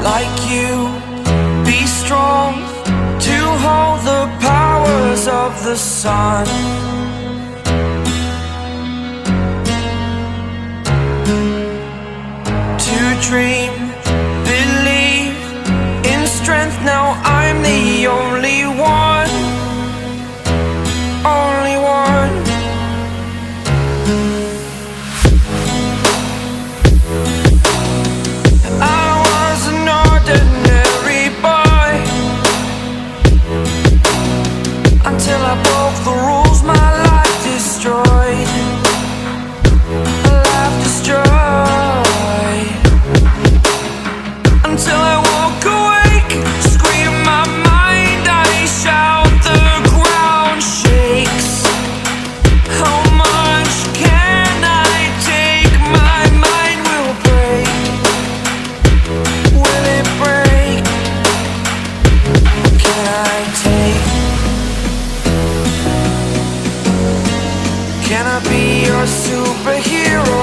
like you. Be strong to hold the powers of the sun. To dream, believe in strength. Now I'm the only one, only one. I was an ordinary boy until I broke the rules. My life destroyed, life destroyed. Until I walk awake, scream my mind, I shout, the ground shakes. How much can I take? My mind will break. Will it break? Can I take? Can I be your superhero?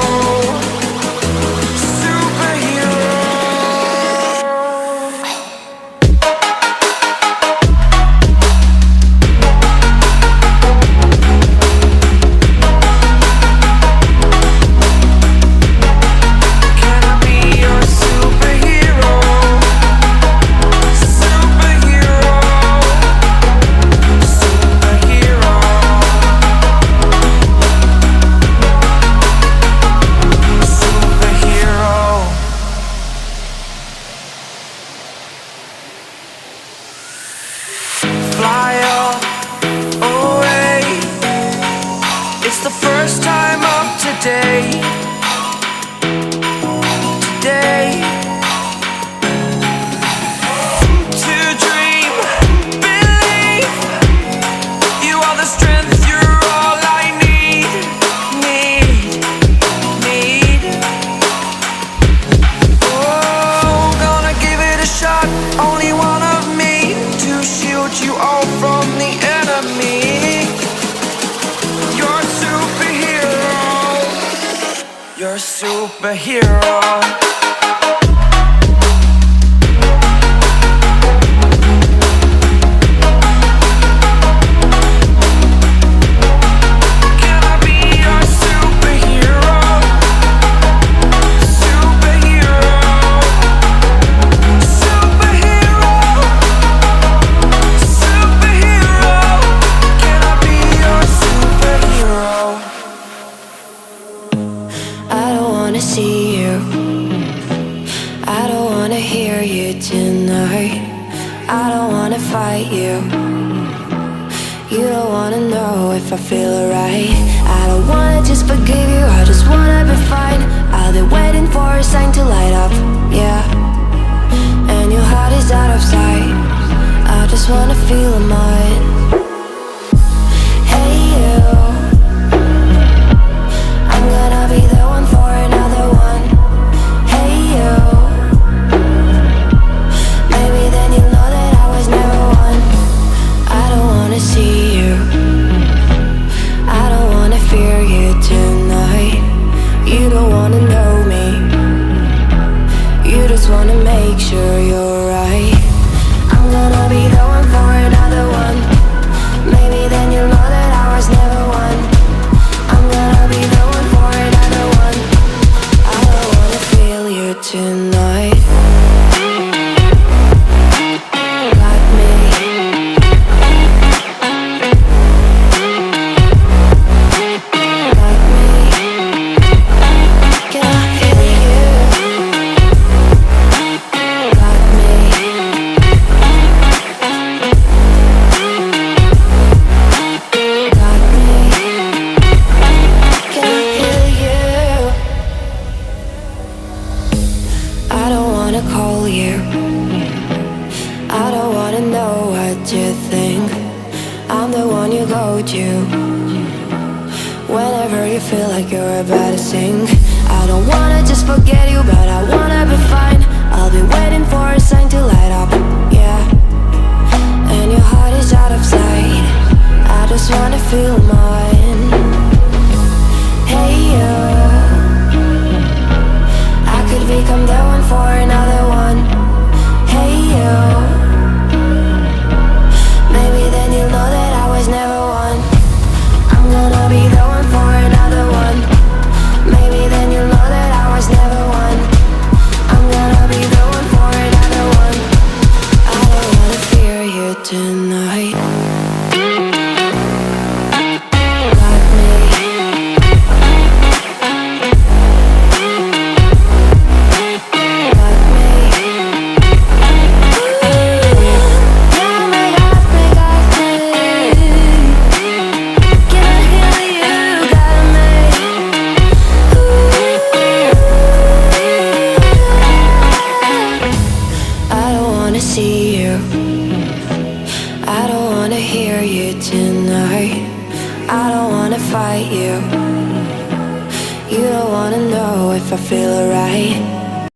Fly up away. It's the first time of today. Today. To dream, believe. You are the strength, you're all I need. Need. Oh, gonna give it a shot. Only one of me to shield you all from the enemy. You're a superhero. You're a superhero. Can I be your superhero? Superhero. Superhero. Superhero. Can I be your superhero? I don't wanna see you, I don't wanna hear you tonight. I don't wanna fight you, you don't wanna know if I feel alright. I don't wanna just forgive you, I just wanna be fine. I'll be waiting for a sign to light up, yeah. And your heart is out of sight, I just wanna feel mine. Hey you, I'm gonna be the one for another one. Hey you, maybe then you'll know that I was never one. I don't wanna see you, I don't wanna fear you tonight. You don't wanna know me, you just wanna make sure you're right. I'm gonna be the one for another one. Maybe then you'll know that I was never one. I'm gonna be the one for another one. I don't wanna feel you tonight. Got me. Got me. Can I feel you? Got me. Got me. Can I feel you? I don't wanna call you, I don't wanna know what you think. I'm the one you go to whenever you feel like you're about to sink. I don't wanna just forget you, but I wanna be fine. I'll be waiting for a sign to light up, yeah. And your heart is out of sight, I just wanna feel mine. Hey you, I could become the one for another one. if I feel alright.